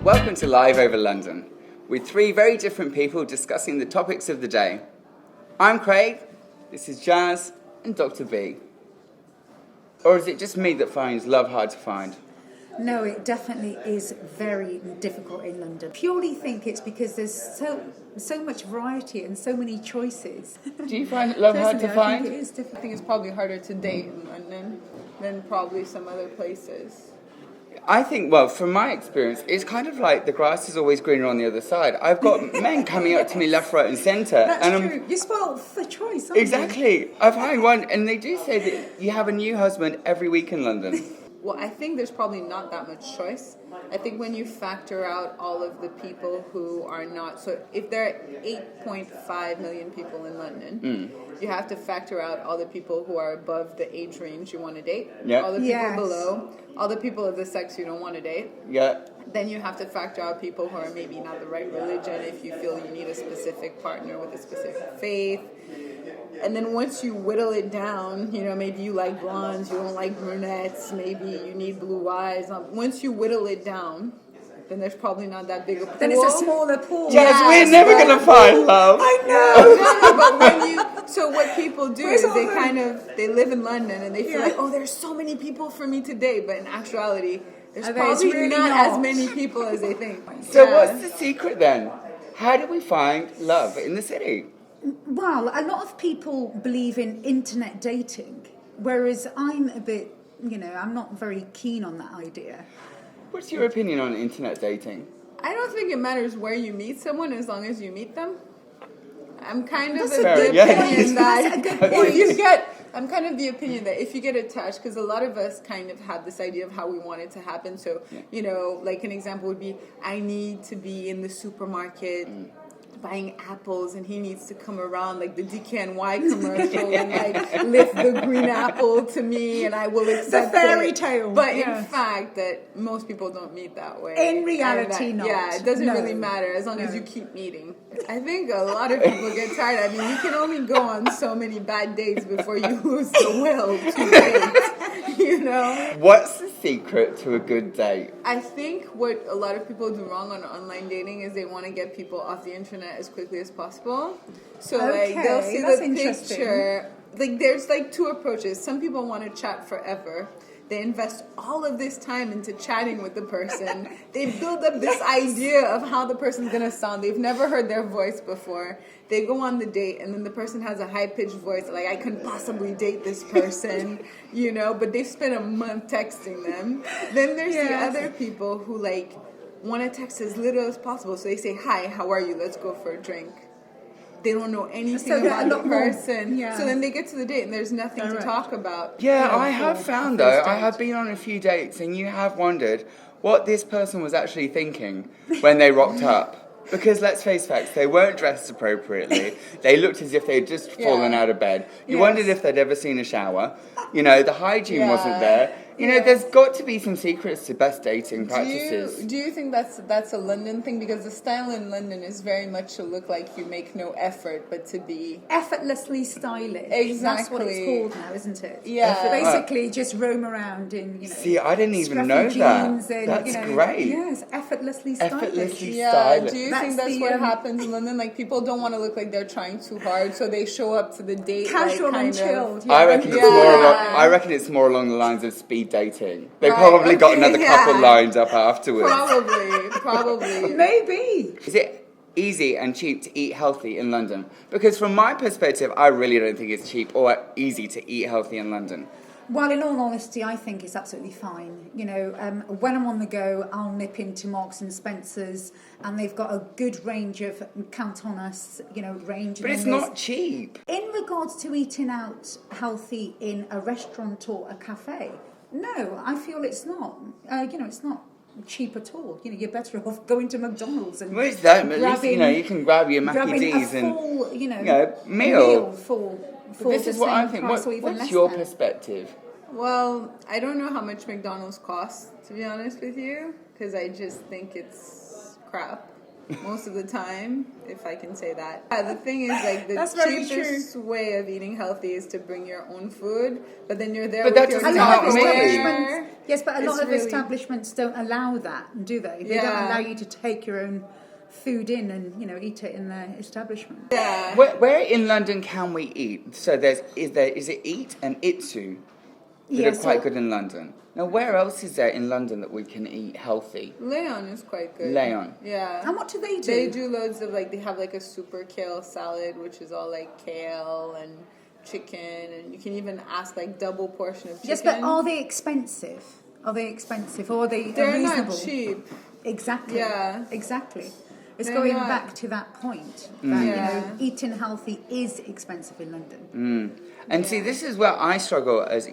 Welcome to Live Over London, with three very different people discussing the topics of the day. I'm Craig, this is Jazz, and Dr. B. Or is it just me that finds love hard to find? No, it definitely is very difficult in London. Purely think it's because there's so much variety and so many choices. Do you find love hard to Personally, I find? think it is difficult. I think it's probably harder to date in London than probably some other places. I think, well, from my experience, it's kind of like the grass is always greener on the other side. I've got men coming up to me left, right and centre. That's and true. You're spoiled for choice, aren't you? Exactly. I find one, and they do say that you have a new husband every week in London. Well, I think there's probably not that much choice. I think when you factor out all of the people who are not, so if there are 8.5 million people in London, you have to factor out all the people who are above the age range you want to date, all the people below, all the people of the sex you don't want to date. Yeah. Then you have to factor out people who are maybe not the right religion if you feel you need a specific partner with a specific faith. And then once you whittle it down, you know, maybe you like blondes, you don't like brunettes, maybe you need blue eyes. Once you whittle it down, then there's probably not that big a pool. Then it's a smaller pool. Jazz, we're never going to find love. I know. But when so what people do is they live in London and they feel like, oh, there's so many people for me to date, but in actuality, there's probably really not not as many people as they think. So what's the secret then? How do we find love in the city? Well, a lot of people believe in internet dating, whereas I'm a bit, I'm not very keen on that idea. What's your opinion on internet dating? I don't think it matters where you meet someone as long as you meet them. I'm kind of That's the a good opinion That's a that good point. I'm kind of the opinion that if you get attached, because a lot of us kind of have this idea of how we want it to happen. So, like an example would be, I need to be in the supermarket buying apples and he needs to come around like the DKNY commercial and like lift the green apple to me and I will accept the fairy it. tale. But in fact that most people don't meet that way. In reality, not. Yeah, it doesn't No. really matter as long as you keep meeting. I think a lot of people get tired. I mean, you can only go on so many bad dates before you lose the will to date, What's the secret to a good date? I think what a lot of people do wrong on online dating is they want to get people off the internet as quickly as possible. So like they'll see the picture. Like there's like two approaches. Some people want to chat forever. They invest all of this time into chatting with the person. They build up this idea of how the person's going to sound. They've never heard their voice before. They go on the date, and then the person has a high-pitched voice, like, I couldn't possibly date this person, but they've spent a month texting them. Then there's the other people who, like, want to text as little as possible. So they say, hi, how are you? Let's go for a drink. They don't know anything about the person. So then they get to the date and there's nothing to talk about. Yeah, I have found though, I have been on a few dates and you have wondered what this person was actually thinking when they rocked up. Because let's face facts, they weren't dressed appropriately. They looked as if they'd just fallen out of bed. You wondered if they'd ever seen a shower. The hygiene wasn't there. There's got to be some secrets to best dating practices. Do you think that's a London thing? Because the style in London is very much to look like you make no effort, but to be effortlessly stylish. Exactly. That's what it's called now, isn't it? Yeah. So basically, just roam around in, See, I didn't even scruffy know that. jeans and, That's great. Yes, effortlessly stylish. Effortlessly Yeah, stylish. do you That's think that's the, what happens in London? Like, people don't want to look like they're trying too hard, so they show up to the date Casual like, and chilled. I reckon it's more along the lines of speed dating. They probably got another couple lined up afterwards. Probably. Maybe. Is it easy and cheap to eat healthy in London? Because from my perspective, I really don't think it's cheap or easy to eat healthy in London. Well, in all honesty, I think it's absolutely fine. When I'm on the go, I'll nip into Marks and Spencer's, and they've got a good range of count on us, range. But it's not cheap. In regards to eating out healthy in a restaurant or a cafe, no, I feel it's not. It's not cheap at all. You're better off going to McDonald's and at least you can grab your Mackie D's and full, meal for this the is what same I'm thinking. price or even What's less your than. perspective? Well, I don't know how much McDonald's costs, to be honest with you, because I just think it's crap most of the time, if I can say that. The thing is, like, the cheapest way of eating healthy is to bring your own food, but then you're there with your doesn't help me. Yes, but a lot of really... establishments don't allow that, do they? They don't allow you to take your own food in and, you know, eat it in their establishment. Yeah. Where in London can we eat? So is it Eat and Itsu that are quite good in London? Now, where else is there in London that we can eat healthy? Leon is quite good. Leon. Yeah. And what do they do? They do loads of, like, they have, like, a super kale salad, which is all, like, kale and chicken, and you can even ask, like, double portion of chicken. Yes, but are they expensive? Are they expensive, or are they They're reasonable? not cheap. Exactly. Yeah. Exactly. It's They're going not. back to that point that, you know, eating healthy is expensive in London. And see, this is where I struggle as,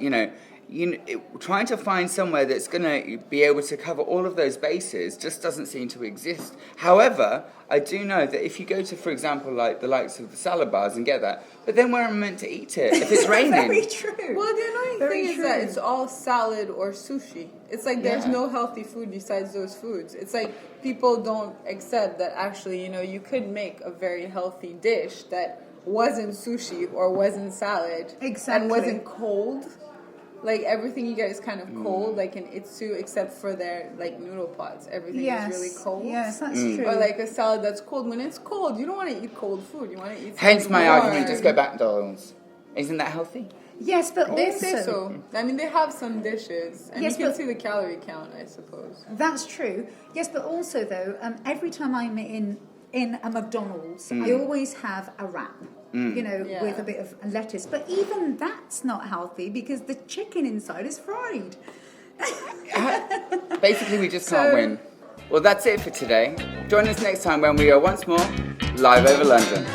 trying to find somewhere that's going to be able to cover all of those bases just doesn't seem to exist. However, I do know that if you go to, for example, like the likes of the salad bars and get that, but then where am I meant to eat it if it's raining? Very true. Well, the annoying Very thing is that it's all salad or sushi. It's like there's no healthy food besides those foods. It's like people don't accept that actually, you could make a very healthy dish that wasn't sushi or wasn't salad. Exactly. And wasn't cold. Like, everything you get is kind of cold, like in Itsu, except for their, like, noodle pots. Everything is really cold. Yes, that's true. Or, like, a salad that's cold. When it's cold, you don't want to eat cold food. You want to eat Hence my warm. argument, just go back to McDonald's. Isn't that healthy? Yes, but They also... say so. I mean, they have some dishes. And Yes, you can but- see the calorie count, I suppose. That's true. Yes, but also, though, every time I'm in a McDonald's, I always have a wrap. With a bit of lettuce. But even that's not healthy because the chicken inside is fried. Basically, we just can't win. Well, that's it for today. Join us next time when we are once more live over London.